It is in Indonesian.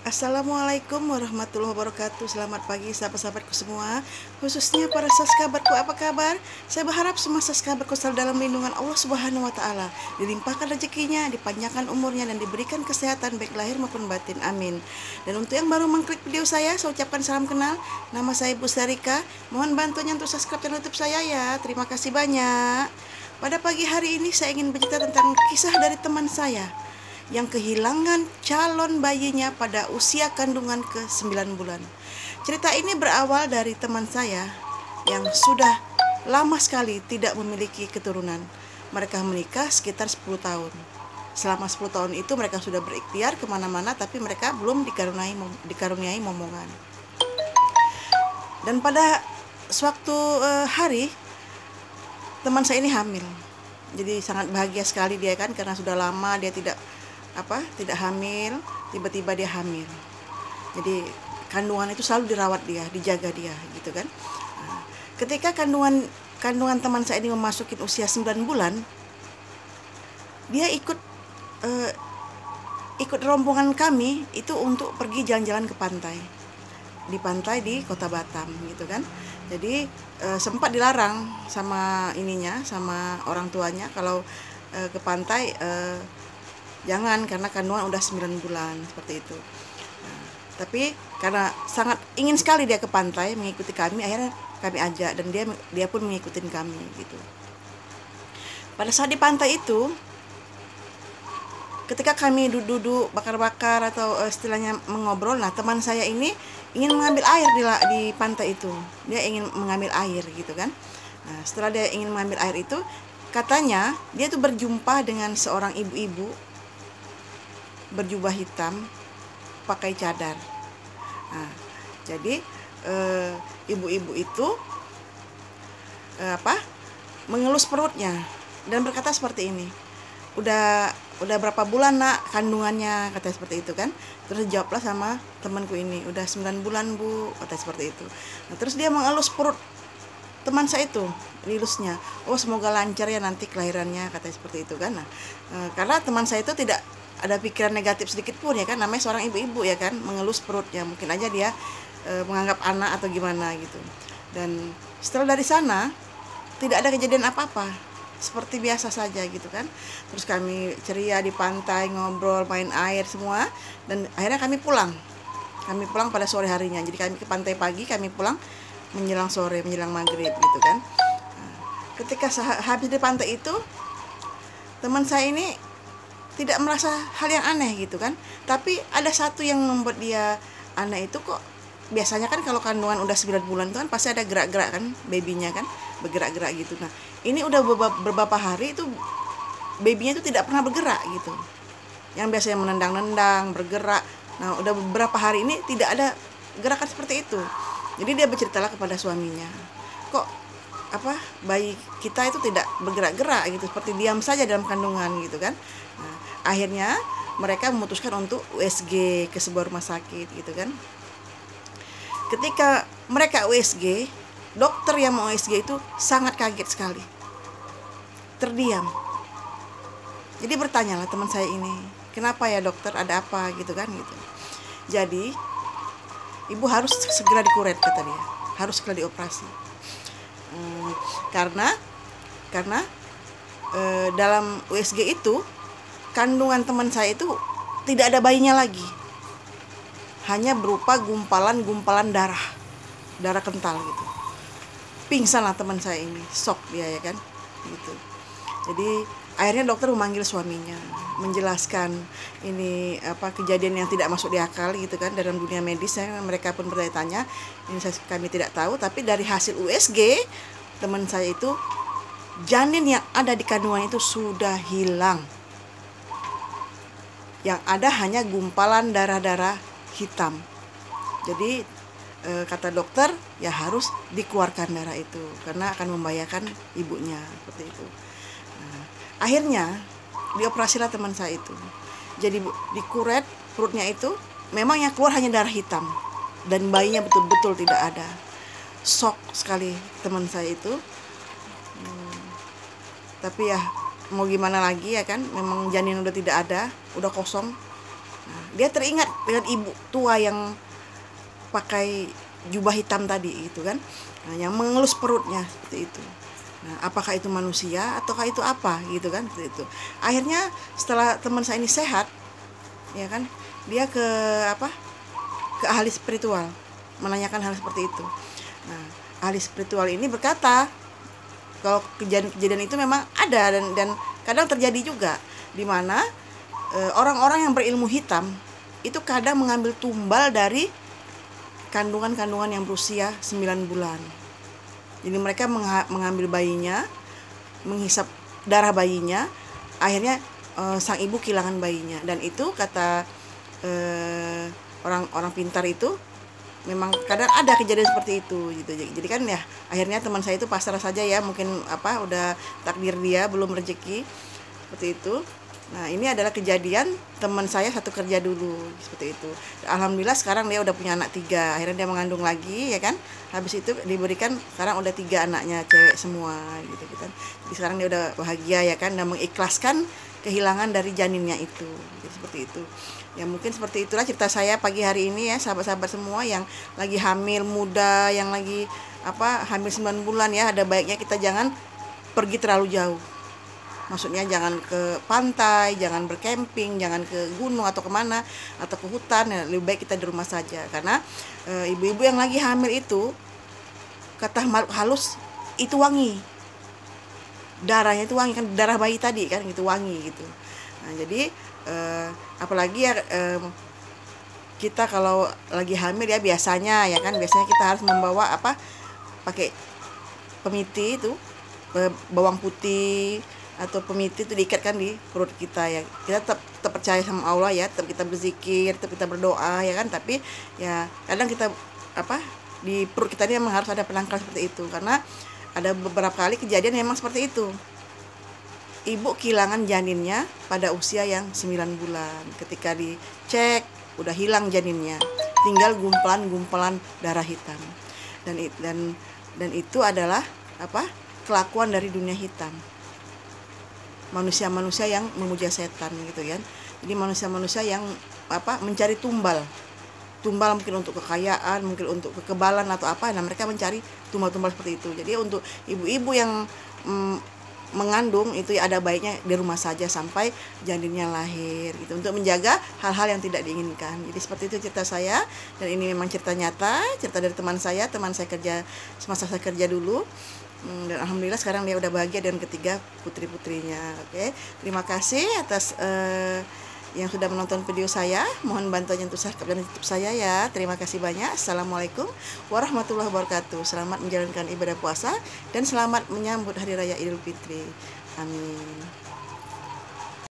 Assalamualaikum warahmatullahi wabarakatuh. Selamat pagi sahabat-sahabatku semua, khususnya para saskabarku, apa kabar? Saya berharap semua saskabarku selalu dalam lindungan Allah Subhanahu wa taala, dilimpahkan rezekinya, dipanjangkan umurnya, dan diberikan kesehatan baik lahir maupun batin. Amin. Dan untuk yang baru mengklik video saya ucapkan salam kenal. Nama saya Bu Sarika. Mohon bantunya untuk subscribe channel YouTube saya ya. Terima kasih banyak. Pada pagi hari ini saya ingin bercerita tentang kisah dari teman saya yang kehilangan calon bayinya pada usia kandungan ke-9 bulan. Cerita ini berawal dari teman saya yang sudah lama sekali tidak memiliki keturunan. Mereka menikah sekitar 10 tahun. Selama 10 tahun itu mereka sudah berikhtiar kemana-mana, tapi mereka belum dikaruniai momongan. Dan pada suatu hari teman saya ini hamil. Jadi sangat bahagia sekali dia kan, karena sudah lama dia tidak hamil, tiba-tiba dia hamil. Jadi kandungan itu selalu dirawat dia, dijaga dia gitu kan. Ketika kandungan teman saya ini memasuki usia 9 bulan, dia ikut rombongan kami itu untuk pergi jalan-jalan ke pantai. Di pantai di Kota Batam gitu kan. Jadi sempat dilarang sama sama orang tuanya kalau ke pantai jangan, karena kandungan udah 9 bulan seperti itu. Tapi karena sangat ingin sekali dia ke pantai mengikuti kami, akhirnya kami ajak dan dia pun mengikuti kami gitu. Pada saat di pantai itu, ketika kami duduk bakar-bakar atau istilahnya mengobrol, nah teman saya ini ingin mengambil air di pantai itu. Dia ingin mengambil air gitu kan. Nah, setelah dia ingin mengambil air itu, katanya dia tuh berjumpa dengan seorang ibu-ibu berjubah hitam, pakai cadar. Nah, jadi ibu-ibu itu mengelus perutnya dan berkata seperti ini, udah berapa bulan nak kandungannya, kata seperti itu kan. Terus jawablah sama temanku ini, udah 9 bulan bu, kata seperti itu. Nah, terus dia mengelus perut teman saya itu, dilusnya, oh semoga lancar ya nanti kelahirannya, kata seperti itu kan. Nah, karena teman saya itu tidak ada pikiran negatif sedikit pun ya kan, namanya seorang ibu-ibu ya kan, mengelus perutnya, mungkin aja dia menganggap anak atau gimana gitu. Dan setelah dari sana tidak ada kejadian apa-apa, seperti biasa saja gitu kan. Terus kami ceria di pantai, ngobrol, main air semua, dan akhirnya kami pulang pada sore harinya. Jadi kami ke pantai pagi, kami pulang menjelang sore, menjelang maghrib gitu kan. Nah, ketika habis di pantai itu, teman saya ini tidak merasa hal yang aneh gitu kan. Tapi ada satu yang membuat dia aneh itu, kok biasanya kan kalau kandungan udah 9 bulan itu kan pasti ada gerak-gerak kan, babynya kan bergerak-gerak gitu. Nah, ini udah beberapa hari itu babynya itu tidak pernah bergerak gitu. Yang biasanya menendang-nendang, bergerak. Nah, udah beberapa hari ini tidak ada gerakan seperti itu. Jadi dia berceritalah kepada suaminya, kok bayi kita itu tidak bergerak-gerak gitu, seperti diam saja dalam kandungan gitu kan. Nah, akhirnya mereka memutuskan untuk USG ke sebuah rumah sakit gitu kan. Ketika mereka USG, dokter yang mau USG itu sangat kaget sekali, terdiam. Jadi bertanyalah teman saya ini, kenapa ya dokter, ada apa gitu kan gitu. Jadi ibu harus segera dikuret, kata dia, harus segera dioperasi. Karena dalam USG itu kandungan teman saya itu tidak ada bayinya lagi, hanya berupa gumpalan-gumpalan darah kental gitu. Pingsan lah teman saya ini, shock dia ya kan gitu. Jadi akhirnya dokter memanggil suaminya, menjelaskan ini kejadian yang tidak masuk di akal gitu kan. Dalam dunia medis mereka pun bertanya-tanya, ini kami tidak tahu, tapi dari hasil USG teman saya itu, janin yang ada di kandungan itu sudah hilang. Yang ada hanya gumpalan darah-darah hitam. Jadi kata dokter ya harus dikeluarkan darah itu karena akan membahayakan ibunya, seperti itu. Nah, akhirnya dioperasilah teman saya itu. Jadi dikuret perutnya itu, memang yang keluar hanya darah hitam dan bayinya betul-betul tidak ada. Shock sekali teman saya itu. Tapi ya mau gimana lagi ya kan, memang janin udah tidak ada, udah kosong. Nah, dia teringat dengan ibu tua yang pakai jubah hitam tadi gitu kan. Nah, yang mengelus perutnya seperti itu. Nah, apakah itu manusia ataukah itu apa gitu kan, seperti itu. Akhirnya setelah teman saya ini sehat, ya kan, dia ke ke ahli spiritual menanyakan hal seperti itu. Nah, ahli spiritual ini berkata kalau kejadian itu memang ada dan kadang terjadi juga, di mana orang-orang yang berilmu hitam itu kadang mengambil tumbal dari kandungan-kandungan yang berusia 9 bulan. Jadi mereka mengambil bayinya, menghisap darah bayinya, akhirnya sang ibu kehilangan bayinya. Dan itu kata orang-orang pintar itu memang kadang ada kejadian seperti itu gitu. Jadi kan ya akhirnya teman saya itu pasrah saja ya, mungkin udah takdir dia, belum rezeki seperti itu. Nah, ini adalah kejadian teman saya satu kerja dulu seperti itu. Alhamdulillah sekarang dia udah punya anak 3, akhirnya dia mengandung lagi ya kan. Habis itu diberikan, sekarang udah 3 anaknya cewek semua gitu kan. Jadi sekarang dia udah bahagia ya kan, dan mengikhlaskan kehilangan dari janinnya itu. Jadi seperti itu. Ya mungkin seperti itulah cerita saya pagi hari ini ya, sahabat-sahabat semua yang lagi hamil muda, yang lagi hamil 9 bulan ya, ada baiknya kita jangan pergi terlalu jauh. Maksudnya jangan ke pantai, jangan berkemping, jangan ke gunung atau kemana, atau ke hutan, ya, lebih baik kita di rumah saja. Karena ibu-ibu yang lagi hamil itu, kata makhluk halus, itu wangi. Darahnya itu wangi, kan darah bayi tadi kan, gitu wangi gitu. Nah, jadi apalagi ya kita kalau lagi hamil ya biasanya kita harus membawa pakai pemiti itu, bawang putih atau pemiti itu diikatkan di perut kita ya. Kita tetap percaya sama Allah ya, tetap kita berzikir, tetap kita berdoa ya kan, tapi ya kadang kita di perut kita ini memang harus ada penangkal seperti itu, karena ada beberapa kali kejadian memang seperti itu. Ibu kehilangan janinnya pada usia yang 9 bulan. Ketika dicek udah hilang janinnya, tinggal gumpalan-gumpalan darah hitam. Dan itu adalah kelakuan dari dunia hitam. Manusia-manusia yang memuja setan gitu kan. Jadi manusia-manusia yang mencari tumbal mungkin untuk kekayaan, mungkin untuk kekebalan atau nah mereka mencari tumbal-tumbal seperti itu. Jadi untuk ibu-ibu yang mengandung itu ya ada baiknya di rumah saja sampai janinnya lahir gitu, untuk menjaga hal-hal yang tidak diinginkan. Jadi seperti itu cerita saya, dan ini memang cerita nyata, cerita dari teman saya kerja semasa saya kerja dulu. Dan alhamdulillah sekarang dia udah bahagia dengan ketiga putri-putrinya. Oke, terima kasih atas yang sudah menonton video saya. Mohon bantuannya untuk subscribe dan YouTube saya ya. Terima kasih banyak. Assalamualaikum warahmatullahi wabarakatuh. Selamat menjalankan ibadah puasa dan selamat menyambut Hari Raya Idul Fitri. Amin.